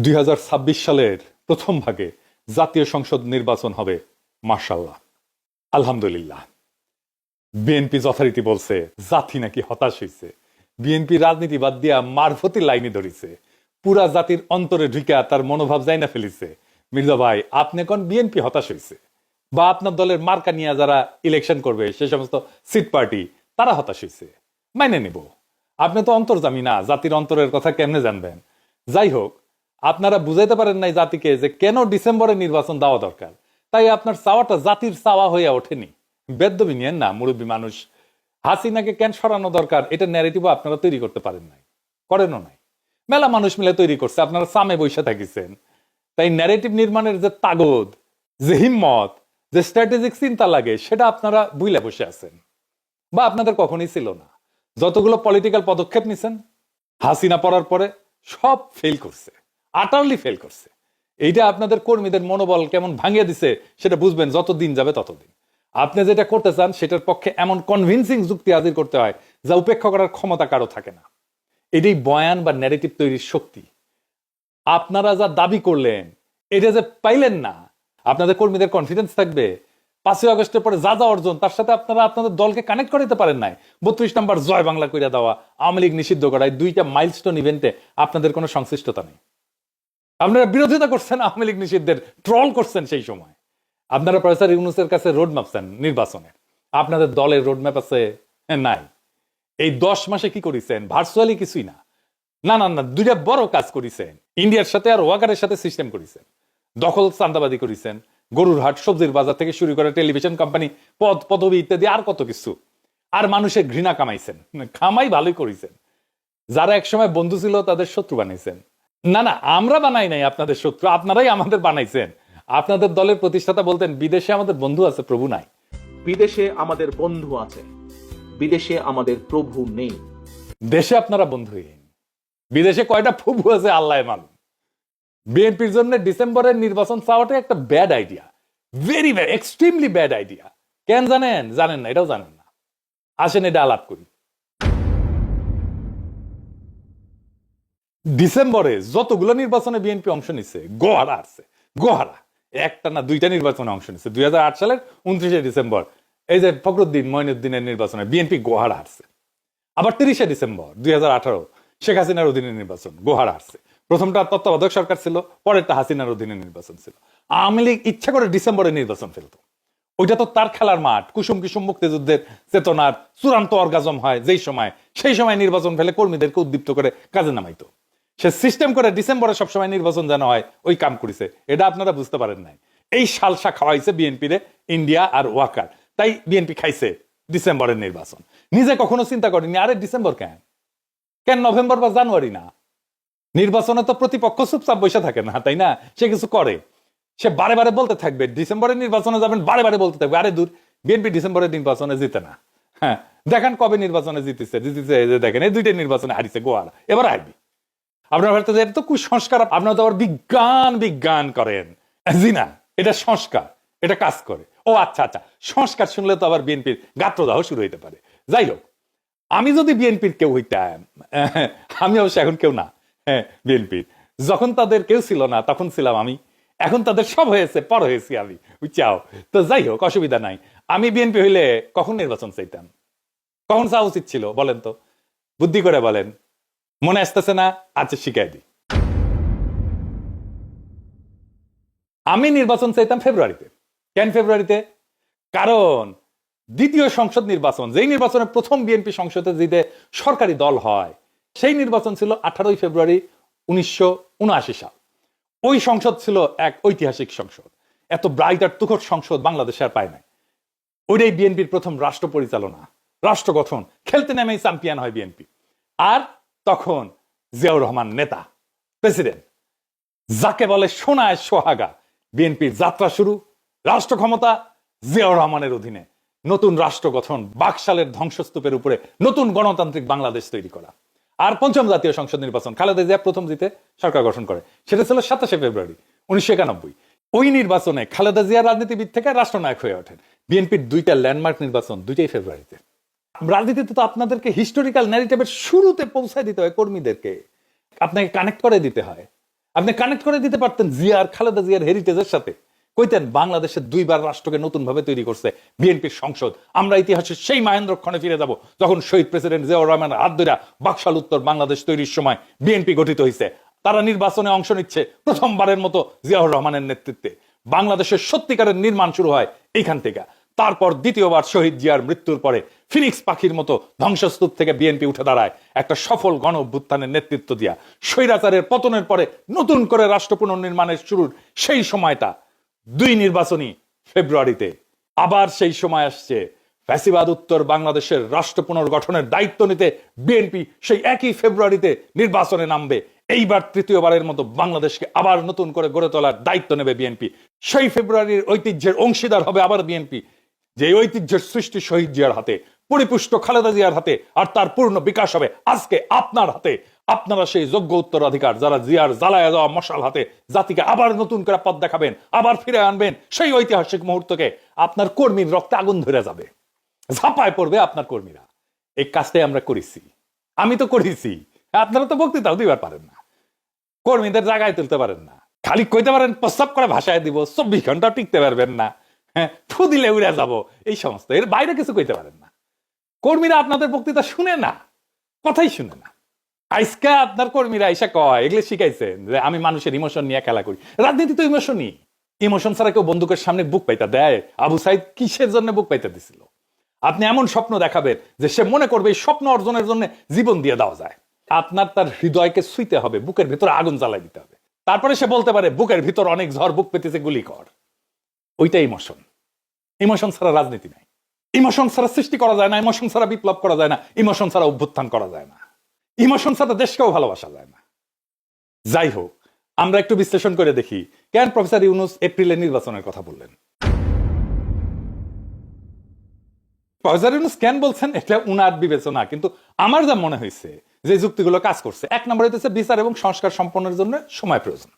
2026 সালের প্রথম ভাগে জাতীয় সংসদ নির্বাচন হবে মাশাআল্লাহ, আলহামদুলিল্লাহ। বিএনপি যথারীতি বলছে জাতি নাকি হতাশ হয়েছে। বিএনপি রাজনীতি বাদ দিয়া মারফতি লাইনে ধরিছে, পুরা জাতির অন্তরে ঢুকা তার মনোভাব যাই না ফেলিছে। মির্জা ভাই, আপনি কোন বিএনপি হতাশ হয়েছে, বা আপনার দলের মার্কা নিয়ে যারা ইলেকশন করবে সে সমস্ত সিট পার্টি তারা হতাশ হয়েছে, মাইনে নেব। আপনি তো অন্তর্জামী না, জাতির অন্তরের কথা কেমনে জানবেন? যাই হোক, আপনারা বুঝাইতে পারেন নাই জাতিকে যে কেন ডিসেম্বরে নির্বাচন দেওয়া দরকার, তাই আপনার চাওয়াটা জাতির চাওয়া হয়ে ওঠেনি। বেদ্যবি নিয়েন না, মুরব্বী মানুষ। হাসিনাকে কেন সরানো দরকার এটা ন্যারেটিভ আপনারা তৈরি করতে পারেন নাই, করেনও নাই। মেলা মানুষ মিলে তৈরি করছে, আপনারা সামে বৈশা থাকিছেন। তাই ন্যারেটিভ নির্মাণের যে তাগদ, যে হিম্মত, যে স্ট্র্যাটেজিক চিন্তা লাগে সেটা আপনারা বুইলা বসে আছেন, বা আপনাদের কখনই ছিল না। যতগুলো পলিটিক্যাল পদক্ষেপ নিছেন হাসিনা পড়ার পরে সব ফেল করছে, আটারলি ফেল করছে। এইটা আপনাদের কর্মীদের মনোবল কেমন ভাঙিয়ে দিছে সেটা বুঝবেন যত দিন যাবে ততদিন। আপনি যেটা করতে চান সেটার পক্ষে এমন কনভিন্সিং যুক্তি হাজির করতে হয় যা উপেক্ষা করার ক্ষমতা কারো থাকে না। এটাই বয়ান বা ন্যারেটিভ তৈরির শক্তি। আপনারা যা দাবি করলেন এটা যে পাইলেন না, আপনাদের কর্মীদের কনফিডেন্স থাকবে 5ই আগস্টের পরে যা যা অর্জন তার সাথে আপনারা আপনাদের দলকে কানেক্ট করতে পারেন নাই। 32 নম্বর জয় বাংলা কইরা দেওয়া, আওয়ামী লীগ নিষিদ্ধ করায় দুইটা মাইলস্টোন ইভেন্টে আপনাদের কোনো সংশ্লিষ্টতা নেই। আপনারা বিরোধিতা করছেন আওয়ামী লীগ নিষিদ্ধের, ট্রল করছেন সেই সময়। আপনারা প্রফেসর ইউনূসের কাছে রোড ম্যাপ চান নির্বাচনের, আপনাদের দলের রোড ম্যাপ আছে নাই। এই 10 মাসে কি করেছেন? ভার্চুয়ালি কিছুই না। না না না, দুইটা বড় কাজ করেছেন। ইন্ডিয়ার সাথে আর ওয়াকারের সাথে সিস্টেম করেছেন, দখল চান্দাবাদি করেছেন, গরুর হাট, সবজির বাজার থেকে শুরু করে টেলিভিশন কোম্পানি, পদ পদবি ইত্যাদি আর কত কিছু। আর মানুষের ঘৃণা কামাইছেন, কামাই ভালোই করেছেন। যারা একসময় বন্ধু ছিল তাদের শত্রু বানাইছেন। না না, আমরা বানাই নাই আপনাদের শত্রু, আপনারাই আমাদের বানাইছেন। আপনাদের দলের প্রতিষ্ঠাতা বলতেন বিদেশে আমাদের বন্ধু আছে, প্রভু নাই। বিদেশে আমাদের বন্ধু আছে, বিদেশে আমাদের প্রভু নেই। দেশে আপনারা বন্ধুহীন, বিদেশে কয়টা প্রভু আছে আল্লাহ মালুম। বিএনপির জন্য ডিসেম্বরের নির্বাচন চাওয়াটা একটা bad idea, very bad, extremely bad idea. কেন জানেন? জানেন না, এটাও জানেন না। আসেন এটা আলাপ করি। ডিসেম্বরে যতগুলো নির্বাচনে বিএনপি অংশ নিচ্ছে, গোহারা আসছে, গোহারা একটা না দুইটা নির্বাচনে অংশ নিচ্ছে। 2008 সালের 29শে ডিসেম্বর এই যে ফখরুদ্দিন মঈনুদ্দিনের নির্বাচনে বিএনপি গোহারা আসছে। আবার 30শে ডিসেম্বর 2018 শেখ হাসিনার অধীনে নির্বাচন, গোহারা আসছে। প্রথমটা তত্ত্বাবধায়ক সরকার ছিল, পরেরটা হাসিনার অধীনে নির্বাচন ছিল। আওয়ামী লীগ ইচ্ছা করে ডিসেম্বরে নির্বাচন ফেলতো। ওইটা তো তার খেলার মাঠ, কুসুম কুসুম মুক্তিযুদ্ধের চেতনার চূড়ান্ত অর্গাজম হয় যেই সময়, সেই সময় নির্বাচন ফেলে কর্মীদেরকে উদ্দীপ্ত করে কাজে নামাইতো। সে সিস্টেম করে ডিসেম্বরে সবসময় নির্বাচন যেন হয় ওই কাম করেছে। এটা আপনারা বুঝতে পারেন নাই। এই সালসা খাওয়াইছে বিএনপি রে ইন্ডিয়া আর ওয়াকার, তাই বিএনপি খাইছে ডিসেম্বরের নির্বাচন। নিজে কখনো চিন্তা করেনি আরে ডিসেম্বর কেন, কেন নভেম্বর বা জানুয়ারি না? নির্বাচনে তো প্রতিপক্ষ চুপচাপ বসে থাকে না, তাই না? সে কিছু করে, সে বারে বারে বলতে থাকবে ডিসেম্বরের নির্বাচনে যাবেন, বারে বারে বলতে থাকবে আরে দূর, বিএনপি ডিসেম্বরের নির্বাচনে জিতে না। হ্যাঁ, দেখেন কবে নির্বাচনে জিতেছে, দেখেন এই দুইটা নির্বাচনে হারিছে গোয়ারা, এবার হারবি। আপনার ভারতে এটা তো কুসংস্কার, আপনারা তো আবার বিজ্ঞান বিজ্ঞান করেন। জি না, এটা সংস্কার, এটা কাজ করে। ও আচ্ছা আচ্ছা, সংস্কার শুনলে তো আবার বিএনপির গাত্রদাহ শুরু হইতে পারে। যাই হোক, আমি যদি বিএনপির কেউ হইতাম, আমি অবশ্য এখন কেউ না, হ্যাঁ বিএনপির যখন তাদের কেউ ছিল না তখন ছিলাম আমি, এখন তাদের সব হয়েছে, পর হয়েছি আমি, বুঝছাও। তো যাই হোক, অসুবিধা নাই। আমি বিএনপি হইলে কখন নির্বাচন চাইতাম, কখন চাওয়া উচিত ছিল বলেন তো? বুদ্ধি করে বলেন, মনে আসতেছে না? আচ্ছা শিখাই দিই। আমি নির্বাচন চাইতাম ফেব্রুয়ারিতে। কেন ফেব্রুয়ারিতে? কারণ দ্বিতীয় সংসদ নির্বাচন, যেই নির্বাচনে প্রথম বিএনপি সংসদে জিতে সরকারি দল হয়, সেই নির্বাচন ছিল 18 ফেব্রুয়ারি 1979 সাল। ওই সংসদ ছিল এক ঐতিহাসিক সংসদ, এত ব্রাইট আর তুখর সংসদ বাংলাদেশে আর পায় নাই। ওইটাই বিএনপির প্রথম রাষ্ট্র পরিচালনা, রাষ্ট্র গঠন, খেলতে নেমেই চ্যাম্পিয়ন হয় বিএনপি। আর তখন জিয়াউর রহমান নেতা, প্রেসিডেন্ট, যাকে বলে সোনায় সোহাগা। বিএনপির যাত্রা শুরু, রাষ্ট্র ক্ষমতা জিয়াউর রহমানের অধীনে, নতুন রাষ্ট্র গঠন, বাকশালের ধ্বংসস্তূপের উপরে নতুন গণতান্ত্রিক বাংলাদেশ তৈরি করা। আর পঞ্চম জাতীয় সংসদ নির্বাচন, খালেদা জিয়া প্রথম জিতে সরকার গঠন করে, সেটা ছিল 27 ফেব্রুয়ারি 1991। ওই নির্বাচনে খালেদা জিয়া রাজনীতিবিদ থেকে রাষ্ট্রনায়ক হয়ে ওঠেন। বিএনপির দুইটা ল্যান্ডমার্ক নির্বাচন, দুইটাই ফেব্রুয়ারিতে। রাজনীতিতে তো আপনাদেরকে হিস্টোরিক্যাল ন্যারেটিভের শুরুতে পৌঁছায় দিতে হয় কর্মীদেরকে, আপনাকে কানেক্ট করে দিতে হয়। আপনি কানেক্ট করে দিতে পারতেন জিয়ার, খালেদা জিয়ার হেরিটেজের সাথে। কইতেন বাংলাদেশের 2বার রাষ্ট্রকে নতুন ভাবে তৈরি করছে বিএনপির সংসদ। আমরা ইতিহাসের সেই মহেন্দ্রক্ষণে ফিরে যাব যখন শহীদ প্রেসিডেন্ট জিয়াউর রহমানের হাত ধরে বাকশাল উত্তর বাংলাদেশ তৈরির সময় বিএনপি গঠিত হয়েছে। তারা নির্বাচনে অংশ নিচ্ছে প্রথমবারের মতো জিয়াউর রহমানের নেতৃত্বে। বাংলাদেশের সত্যিকারের নির্মাণ শুরু হয় এইখান থেকে। তারপর দ্বিতীয়বার শহীদ জিয়ার মৃত্যুর পরে ফিনিক্স পাখির মতো ধ্বংসস্তূপ থেকে বিএনপি উঠে দাঁড়ায় একটা সফল গণ অভ্যুত্থানের নেতৃত্ব দিয়া। স্বৈরাচারের পতনের পরে নতুন করে রাষ্ট্র পুনর্নির্মাণের শুরুর সেই সময়টা 2 নির্বাচনী ফেব্রুয়ারিতে। আবার সেই সময় আসছে ফ্যাসিবাদ উত্তর বাংলাদেশের রাষ্ট্র পুনর্গঠনের দায়িত্ব নিতে বিএনপি সেই একই ফেব্রুয়ারিতে নির্বাচনে নামবে। এইবার তৃতীয়বারের মতো বাংলাদেশকে আবার নতুন করে গড়ে তোলার দায়িত্ব নেবে বিএনপি। সেই ফেব্রুয়ারির ঐতিহ্যের অংশীদার হবে আবার বিএনপি, যে ঐতিহ্যের সৃষ্টি শহীদ জিয়ার হাতে, পরিপুষ্ট খালেদা জিয়ার হাতে, আর তার পূর্ণ বিকাশ হবে আজকে আপনার হাতে। আপনারা সেই যোগ্য উত্তরাধিকার যারা জিয়ার জ্বালায়া যাওয়া মশাল হাতে জাতিকে আবার নতুন করে পথ দেখাবেন, আবার ফিরে আনবেন সেই ঐতিহাসিক মুহূর্তকে। আপনার কর্মীর রক্তে আগুন ধরে যাবে, ঝাঁপায় পড়বে আপনার কর্মীরা। এই কাজটাই আমরা করেছি, আমি তো করেছি। আপনারা তো বক্তৃতাও দিবার পারেন না, কর্মীদের জায়গায় তুলতে পারেন না, খালি কইতে পারেন প্রস্তাব করে ভাষায় দিব, 24 ঘন্টা টিকতে পারবেন না, হ্যাঁ ফু দিলে উড়ে যাবো, এই সমস্ত। এর বাইরে কিছু কইতে পারেন না। কর্মীরা আপনাদের বক্তৃতা শুনে না, কথাই শুনে না। আজকে আপনার কর্মীরা এসে কয়, এগুলো শিখাইছেন যে আমি মানুষের ইমোশন নিয়ে খেলা করি। রাজনীতি তো ইমোশনই। ইমোশন ছাড়া কেউ বন্দুকের সামনে বুক পাইতা দেয়? আবু সাইদ কিসের জন্য বুক পাইতে দিছিল? আপনি এমন স্বপ্ন দেখাবেন যে সে মনে করবে এই স্বপ্ন অর্জনের জন্য জীবন দিয়ে দেওয়া যায়। আপনার তার হৃদয়কে ছুঁইতে হবে, বুকের ভিতরে আগুন জ্বালাই দিতে হবে, তারপরে সে বলতে পারে বুকের ভিতর অনেক ঝড়, বুক পেতেছে, গুলি কর। ওইটাই ইমোশন। ইমোশন ছাড়া রাজনীতি নাই। ইমোশন ছাড়া সৃষ্টি করা যায় না, ইমোশন ছাড়া বিপ্লব করা যায় না, ইমোশন ছাড়া অভ্যুত্থান করা যায় না, ইমোশন ছাড়া দেশকেও ভালোবাসা যায় না। যাই হোক, আমরা একটু বিশ্লেষণ করে দেখি কেন প্রফেসর ইউনূস এপ্রিলে নির্বাচনের কথা বললেন। প্রফেসর ইউনূস কেন বলছেন এটা উনার বিবেচনা, কিন্তু আমার যা মনে হয়েছে যে যুক্তিগুলো কাজ করছে। 1 নম্বর হইতেছে বিচার এবং সংস্কার সম্পন্নের জন্য সময় প্রয়োজন।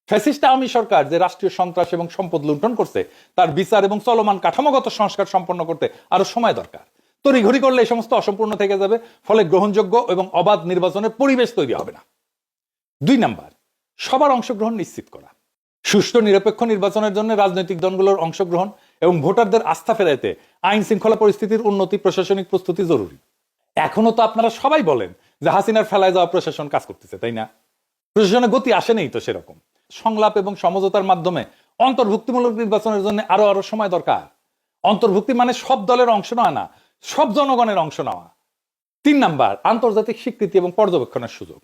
ফ্যাসিস্ট আওয়ামী সরকার যে রাষ্ট্রীয় সন্ত্রাস এবং সম্পদ লুণ্ঠন করছে, তার বিচার এবং চলমান কাঠামোগত সংস্কার সম্পন্ন করতে আরো সময় দরকার। তড়িঘড়ি করলে এই সমস্ত অসম্পূর্ণ থেকে যাবে, ফলে গ্রহণযোগ্য এবং অবাধ নির্বাচনের পরিবেশ তৈরি হবে না। 2 নাম্বার, সবার অংশগ্রহণ নিশ্চিত করা। সুষ্ঠু নিরপেক্ষ নির্বাচনের জন্য রাজনৈতিক দলগুলোর অংশগ্রহণ এবং ভোটারদের আস্থা ফেরাইতে আইন শৃঙ্খলা পরিস্থিতির উন্নতি, প্রশাসনিক প্রস্তুতি জরুরি। এখনো তো আপনারা সবাই বলেন যে হাসিনার ফেলায় যাওয়া প্রশাসন কাজ করতেছে, তাই না? প্রশাসনে গতি আসে নেই তো সেরকম। সংলাপ এবং সমঝোতার মাধ্যমে অন্তর্ভুক্তিমূলক নির্বাচনের জন্য আরো সময় দরকার। অন্তর্ভুক্তি মানে সব দলের অংশ নেওয়া না, সব জনগণের অংশ নেওয়া। 3 নাম্বার, আন্তর্জাতিক স্বীকৃতি এবং পর্যবেক্ষণের সুযোগ।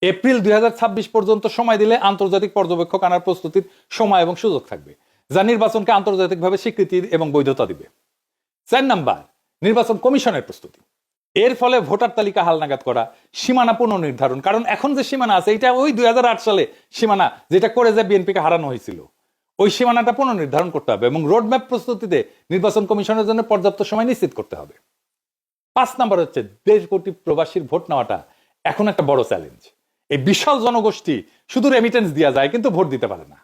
এপ্রিল 2026 পর্যন্ত সময় দিলে আন্তর্জাতিক পর্যবেক্ষক আনার প্রস্তুতির সময় এবং সুযোগ থাকবে, যা নির্বাচনকে আন্তর্জাতিকভাবে স্বীকৃতি এবং বৈধতা দিবে। 4 নাম্বার, নির্বাচন কমিশনের প্রস্তুতি। এর ফলে ভোটার তালিকা হালনাগাদ করা, সীমানা পুনর্নির্ধারণ। কারণ এখন যে সীমানা আছে এটা ওই 2008 সালে সীমানা, যেটা করে যে বিএনপিকে হারানো হয়েছিল। ওই সীমানাটা পুনর্নির্ধারণ করতে হবে এবং রোডম্যাপ প্রস্তুতিতে নির্বাচন কমিশনের জন্য পর্যাপ্ত সময় নিশ্চিত করতে হবে। 5 নাম্বার হচ্ছে 1.5 কোটি প্রবাসীর ভোট নেওয়াটা এখন একটা বড় চ্যালেঞ্জ। এই বিশাল জনগোষ্ঠী শুধু রেমিটেন্স দেওয়া যায় কিন্তু ভোট দিতে পারে না।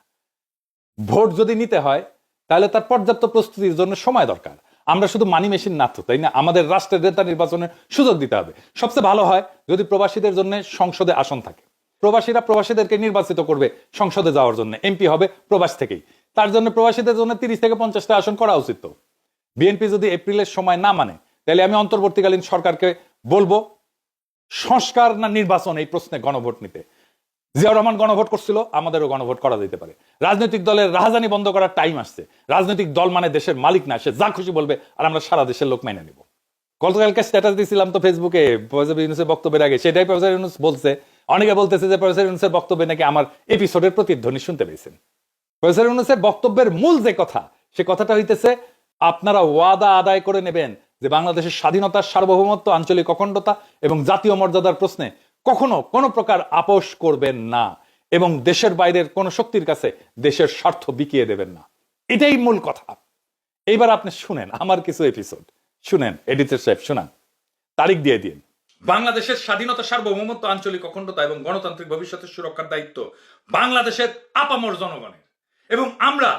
ভোট যদি নিতে হয় তাহলে তার পর্যাপ্ত প্রস্তুতির জন্য সময় দরকার। আমরা শুধু মানি মেশিন না তো, তাই না? আমাদের রাষ্ট্রের নেতা নির্বাচনের সুযোগ দিতে হবে। সবচেয়ে ভালো হয় যদি প্রবাসীদের জন্য সংসদে আসন থাকে। প্রবাসীরা প্রবাসীদেরকে নির্বাচিত করবে সংসদে যাওয়ার জন্য, এমপি হবে প্রবাস থেকেই। তার জন্য প্রবাসীদের জন্য 30 থেকে 50টা আসন করা উচিত। তো বিএনপি যদি এপ্রিলের সময় না মানে তাহলে আমি অন্তর্বর্তীকালীন সরকারকে বলবো সংস্কার না নির্বাচন এই প্রশ্নে গণভোট নিতে। জিয়াউর রহমান গণভোট করছিল, আমাদেরও গণভোট করা যেতে পারে। রাজনৈতিক দলের রাহাজানি বন্ধ করার টাইম আসছে। রাজনৈতিক দল মানে দেশের মালিক না, সে যা খুশি বলবে আর আমরা সারা দেশের লোক মেনে নেব। গতকালকে স্ট্যাটাস দিয়েছিলাম তো ফেসবুকে প্রফেসর ইউনূসের বক্তব্যের আগে, সেটাই প্রফেসর ইউনূস বলছে। অনেকে বলতেছে যে প্রফেসর ইউনূসের বক্তব্যে নাকি আমার এপিসোডের প্রতিধ্বনি শুনতে পেয়েছেন। প্রফেসর ইউনূসের বক্তব্যের মূল যে কথা, সে কথাটা হইতেছে আপনারা ওয়াদা আদায় করে নেবেন যে বাংলাদেশের স্বাধীনতা, সার্বভৌমত্ব, আঞ্চলিক অখণ্ডতা এবং জাতীয় মর্যাদার প্রশ্নে কখনো কোনো প্রকার আপোষ করবেন না এবং দেশের বাইরের কোন শক্তির কাছে দেশের স্বার্থ বিকিয়ে দেবেন না। এটাই মূল কথা। এইবার আপনি শুনেন আমার কিছু এপিসোড, শুনেন। এডিটর সাহেব শুনান, তারিখ দিয়ে দিন। বাংলাদেশের স্বাধীনতা, সার্বভৌমত্ব, আঞ্চলিক অখণ্ডতা এবং গণতান্ত্রিক ভবিষ্যতের সুরক্ষার দায়িত্ব বাংলাদেশের আপামর জনগণের, এবং আমরা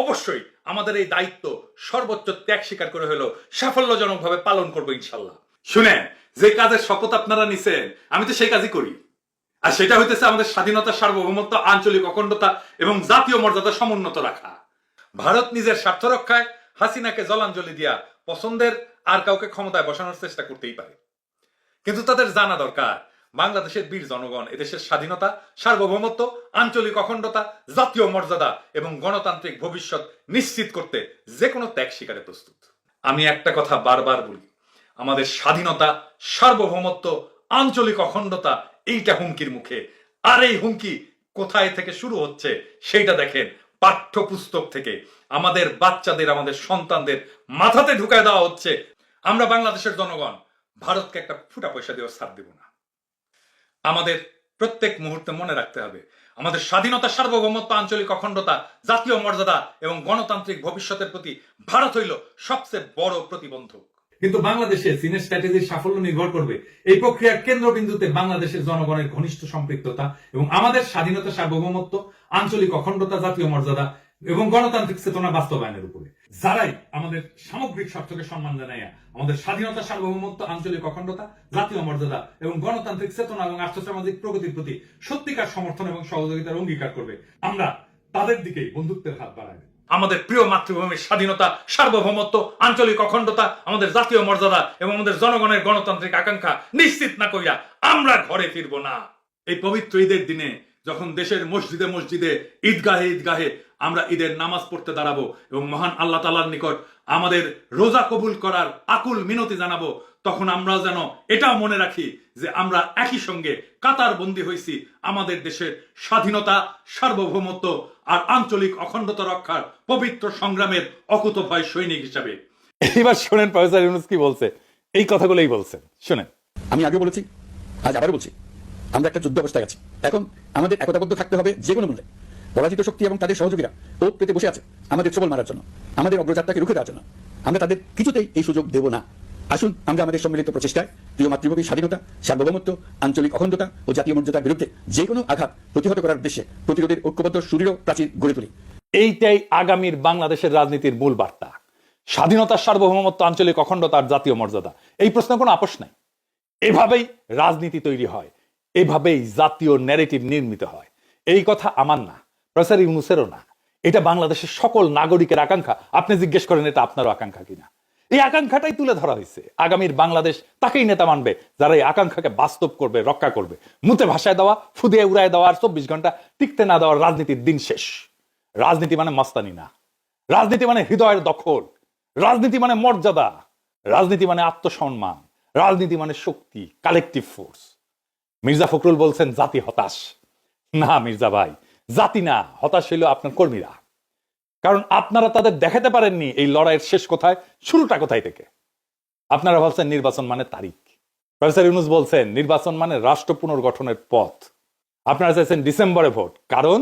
অবশ্যই আমাদের এই দায়িত্ব সর্বোচ্চ ত্যাগ স্বীকার করে হলো সাফল্যজনকভাবে পালন করবো ইনশাল্লাহ। শুনেন, যে কাজের শপথ আপনারা নিছেন আমি তো সেই কাজই করি। আর সেটা হইতেছে আমাদের স্বাধীনতা, সার্বভৌমত্ব, আঞ্চলিক অখণ্ডতা এবং জাতীয় মর্যাদা সমুন্নত রাখা। ভারত নিজের স্বার্থ রক্ষায় হাসিনাকে জলাঞ্জলি দিয়া পছন্দের আর কাউকে ক্ষমতায় বসানোর চেষ্টা করতেই পারে, কিন্তু তাদের জানা দরকার বাংলাদেশের বীর জনগণ এদেশের স্বাধীনতা, সার্বভৌমত্ব, আঞ্চলিক অখণ্ডতা, জাতীয় মর্যাদা এবং গণতান্ত্রিক ভবিষ্যৎ নিশ্চিত করতে যে কোনো ত্যাগ স্বীকারে প্রস্তুত। আমি একটা কথা বারবার বলি, আমাদের স্বাধীনতা, সার্বভৌমত্ব, আঞ্চলিক অখণ্ডতা এইটা হুমকির মুখে। আর এই হুমকি কোথায় থেকে শুরু হচ্ছে সেইটা দেখেন, পাঠ্যপুস্তক থেকে আমাদের বাচ্চাদের, আমাদের সন্তানদের মাথাতে ঢুকায় দেওয়া হচ্ছে। আমরা বাংলাদেশের জনগণ ভারতকে একটা ফুটা পয়সা দিয়েও ছাড় দেব না। আমাদের প্রত্যেক মুহূর্তে মনে রাখতে হবে, আমাদের স্বাধীনতা, সার্বভৌমত্ব, আঞ্চলিক অখণ্ডতা, জাতীয় মর্যাদা এবং গণতান্ত্রিক ভবিষ্যতের প্রতি ভারত হইল সবচেয়ে বড় প্রতিবন্ধক। কিন্তু বাংলাদেশে চীনের স্ট্র্যাটেজির সাফল্য নির্ভর করবে এই প্রক্রিয়ার কেন্দ্রবিন্দুতে বাংলাদেশের জনগণের ঘনিষ্ঠ সম্পৃক্ততা এবং আমাদের স্বাধীনতা, সার্বভৌমত্ব, আঞ্চলিক অখণ্ডতা, জাতীয় মর্যাদা এবং গণতান্ত্রিক চেতনা বাস্তবায়নের উপরে। যারাই আমাদের সামগ্রিক স্বার্থকে সম্মান জানাইয়া আমাদের স্বাধীনতা, সার্বভৌমত্ব, আঞ্চলিক অখণ্ডতা, জাতীয় মর্যাদা এবং গণতান্ত্রিক চেতনা এবং আর্থসামাজিক প্রগতির প্রতি সত্যিকার সমর্থন এবং সহযোগিতার অঙ্গীকার করবে, আমরা তাদের দিকেই বন্ধুত্বের হাত বাড়াই। আমাদের প্রিয় মাতৃভূমির স্বাধীনতা, সার্বভৌমত্ব, আঞ্চলিক অখণ্ডতা, আমাদের জাতীয় মর্যাদা এবং আমাদের জনগণের গণতান্ত্রিক আকাঙ্ক্ষা নিশ্চিত না করিয়া আমরা ঘরে ফিরবো না। এই পবিত্র ঈদের দিনে যখন দেশের মসজিদে মসজিদে, ঈদগাহে ঈদগাহে আমরা ঈদের নামাজ পড়তে দাঁড়াবো এবং মহান আল্লাহ তাআলার নিকট আমাদের রোজা কবুল করার আকুল মিনতি জানাবো, তখন আমরা যেন এটাও মনে রাখি যে আমরা একই সঙ্গে কাতার বন্দী হয়েছি আমাদের দেশের স্বাধীনতা, সার্বভৌমত্ব আর আঞ্চলিক অখণ্ডতা রক্ষার পবিত্র সংগ্রামের অকুতোভয় সৈনিক হিসাবে। এবার শোনেন প্রফেসর ইউনূস কি বলছে, এই কথাগুলোই বলছেন, শুনেন। আমি আগে বলেছি, আজ আবারও বলছি, আমরা একটা যুদ্ধ অবস্থায় আছি। এখন আমাদের একতাবদ্ধ থাকতে হবে যে কোনো মূল্যে। পরাজিত শক্তি এবং তাদের সহযোগীরা ওত পেতে বসে আছে আমাদের সবল মারার জন্য, আমাদের অগ্রযাত্রাকে রুখে দেওয়ার জন্য। আমরা তাদের কিছুতেই এই সুযোগ দেব না। আসুন আমরা আমাদের সম্মিলিত প্রচেষ্টায় প্রিয় মাতৃভূমির স্বাধীনতা, সার্বভৌমত্ব, আঞ্চলিক অখণ্ডতা ও জাতীয় মর্যাদার বিরুদ্ধে যে কোনো আঘাত প্রতিহত করার উদ্দেশ্যে প্রতিরোধের ঐক্যবদ্ধ সুদৃঢ় প্রাচীর গড়ে তুলি। এইটাই আগামীর বাংলাদেশের রাজনীতির মূল বার্তা। স্বাধীনতা, সার্বভৌমত্ব, আঞ্চলিক অখণ্ডতা আর জাতীয় মর্যাদা, এই প্রশ্নে কোনো আপোষ নাই। এভাবেই রাজনীতি তৈরি হয়, এভাবেই জাতীয় ন্যারেটিভ নির্মিত হয়। এই কথা আমার না, প্রফেসর ইউনূসেরও না, এটা বাংলাদেশের সকল নাগরিকের আকাঙ্ক্ষা। আপনি জিজ্ঞেস করেন এটা আপনারও আকাঙ্ক্ষা কিনা। এই আকাঙ্ক্ষাটাই তুলে ধরা হয়েছে। আগামীর বাংলাদেশ তাকেই নেতা মানবে যারা এই আকাঙ্ক্ষাকে বাস্তব করবে, রক্ষা করবে। মুতে ভাষায় দেওয়া, ফুদিয়ে উড়ায় দেওয়া আর 24 ঘন্টা টিকতে না দেওয়ার রাজনীতির দিন শেষ। রাজনীতি মানে মস্তানি না, রাজনীতি মানে হৃদয়ের দখল, রাজনীতি মানে মর্যাদা, রাজনীতি মানে আত্মসম্মান, রাজনীতি মানে শক্তি, কালেকটিভ ফোর্স। মির্জা ফখরুল বলছেন জাতি হতাশ। না মির্জা ভাই, জাতি না, হতাশ হইল আপনার কর্মীরা। কারণ আপনারা তাদের দেখাতে পারেননি এই লড়াইয়ের শেষ কোথায়, শুরুটা কোথায় থেকে। আপনারা বলছেন নির্বাচন মানে তারিখ, প্রফেসর ইউনূস বলছেন নির্বাচন মানে রাষ্ট্র পুনর্গঠনের পথ। আপনারা চাইছেন ডিসেম্বরে ভোট, কারণ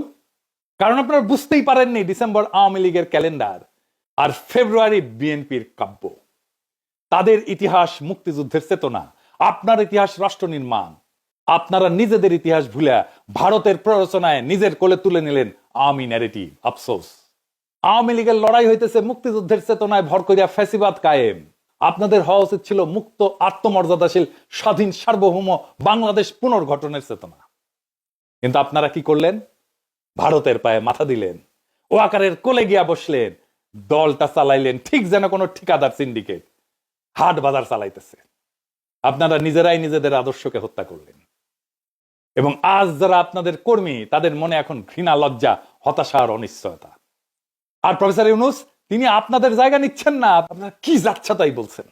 আপনারা বুঝতেই পারেননি ডিসেম্বর আওয়ামী লীগের ক্যালেন্ডার আর ফেব্রুয়ারি বিএনপির কাব্য। তাদের ইতিহাস মুক্তিযুদ্ধের চেতনা, আপনার ইতিহাস রাষ্ট্র নির্মাণ। আপনারা নিজেদের ইতিহাস ভুলে ভারতের প্ররোচনায় নিজের কোলে তুলে নিলেন আওয়ামী ন্যারেটিভ। আফসোস, আওয়ামী লীগের লড়াই হইতেছে মুক্তিযুদ্ধের চেতনায় ভর করিয়া ফ্যাসিবাদ কায়েম। আপনাদের হওয়া উচিত ছিল মুক্ত, আত্মমর্যাদাশীল, স্বাধীন, সার্বভৌম বাংলাদেশ পুনর্গঠনের চেতনা। কিন্তু আপনারা কি করলেন? ভারতের পায়ে মাথা দিলেন, ও আকারের কোলে গিয়া বসলেন, দলটা চালাইলেন ঠিক যেন কোনো ঠিকাদার সিন্ডিকেট হাট বাজার চালাইতেছে। আপনারা নিজেরাই নিজেদের আদর্শকে হত্যা করলেন এবং আজ যারা আপনাদের কর্মী তাদের মনে এখন ঘৃণা, লজ্জা, হতাশা আর অনিশ্চয়তা। আর প্রফেসর ইউনূস তিনি আপনাদের জায়গা নিচ্ছেন না, আপনারা কি যাচ্ছা তাই বলছেন।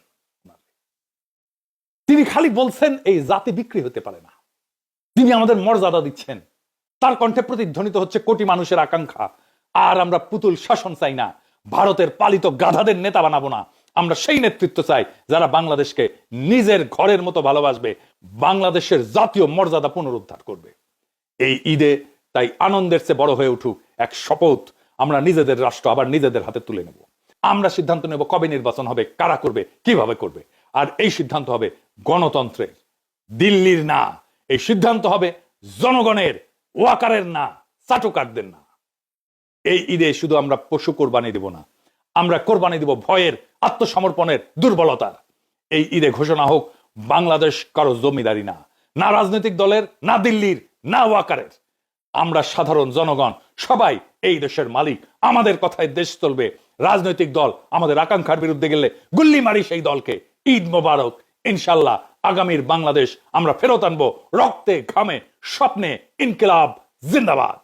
তিনি খালি বলছেন এই জাতি বিক্রি হতে পারে না, তিনি আমাদের মর্যাদা দিচ্ছেন। তার কণ্ঠে প্রতিধ্বনিত হচ্ছে কোটি মানুষের আকাঙ্ক্ষা। আর আমরা পুতুল শাসন চাই না, ভারতের পালিত গাধাদের নেতা বানাবো না। আমরা সেই নেতৃত্ব চাই যারা বাংলাদেশকে নিজের ঘরের মতো ভালোবাসবে, বাংলাদেশের জাতীয় মর্যাদা পুনরুদ্ধার করবে। এই ঈদে তাই আনন্দের চেয়ে বড় হয়ে উঠুক এক শপথ, আমরা নিজেদের রাষ্ট্র আবার নিজেদের হাতে তুলে নেব। আমরা সিদ্ধান্ত নেব কবে নির্বাচন হবে, কারা করবে, কিভাবে করবে। আর এই সিদ্ধান্ত হবে গণতন্ত্রের, দিল্লির না। এই সিদ্ধান্ত হবে জনগণের, ওয়াকারের না, চাটুকারদের না। এই ঈদে শুধু আমরা পশু কোরবানি দেব না, আমরা কোরবানি দেব ভয়ের, আত্মসমর্পণের, দুর্বলতার। এই ঈদে ঘোষণা হোক বাংলাদেশ কারো জমিদারি না, না রাজনৈতিক দলের, না দিল্লির, না ওয়াকারের। আমরা সাধারণ জনগণ সবাই এই দেশের মালিক, আমাদের কথায় দেশ চলবে। রাজনৈতিক দল আমাদের আকাঙ্ক্ষার বিরুদ্ধে গেলে গুল্লি মারি সেই দলকে। ঈদ মোবারক। ইনশাল্লাহ আগামীর বাংলাদেশ আমরা ফেরত আনবো রক্তে ঘামে স্বপ্নে। ইনকিলাব জিন্দাবাদ।